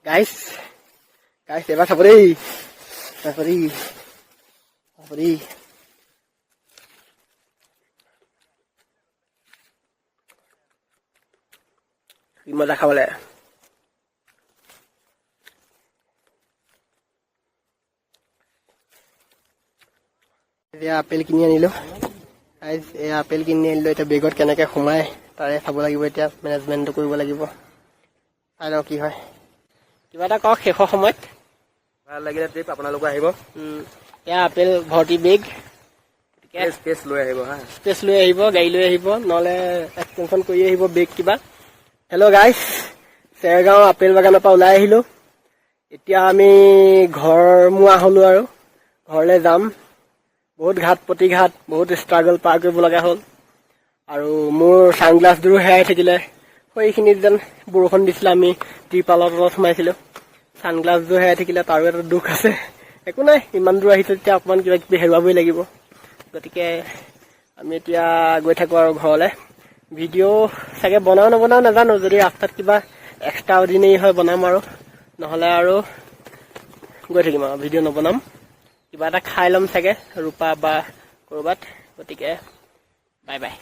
গাইছ এবাৰ চাব দেই কি মজা খাবলৈ এতিয়া আপেল কিনি আনিলো এই আপেল কিনি আনিলো এতিয়া বেগত কেনেকে সোমাই তাৰে চাব লাগিব এতিয়া মেনেজমেণ্টটো কৰিব লাগিব চাই লওঁ কি হয় কিবা এটা কওক শেষৰ সময়ত ভাল লাগিলে ট্ৰিপ আপোনালোকে আহিব এয়া আপেল ভৰ্তি বেগ স্পেচ লৈ আহিব গাড়ী লৈ আহিব নহ'লে এক্সটেনশ্যন কৰি আহিব বেগ কিবা হেল্ল' গাইছ চেৰগাঁও আপেল বাগানৰ পৰা ওলাই আহিলোঁ এতিয়া আমি ঘৰমুৱা হ'লোঁ আৰু ঘৰলৈ যাম বহুত ঘাট প্ৰতিঘাট বহুত ষ্ট্ৰাগল পাৰ কৰিব লগা হ'ল আৰু মোৰ ছানগ্লাছযোৰো হেৰাই থাকিলে সেইখিনিত যেন বৰষুণ দিছিলে আমি ত্ৰিপালৰ তলত সোমাইছিলোঁ ছানগ্লাছযোৰ হেৰাই থাকিলে তাৰো এটা দুখ আছে একো নাই ইমান দূৰ আহিছোঁ তেতিয়া অকণমান কিবা কিবি হেৰুৱাবই লাগিব গতিকে আমি এতিয়া গৈ থাকোঁ আৰু ঘৰলৈ ভিডিঅ' চাগে বনাওঁ নাজানো যদি ৰাস্তাত কিবা এক্সট্ৰা অৰ্ডিনেৰী হয় বনাম আৰু নহ'লে আৰু গৈ থাকিম আৰু ভিডিঅ' নবনাম কিবা এটা খাই ল'ম চাগে ৰূপা বা ক'ৰবাত গতিকে বাই বাই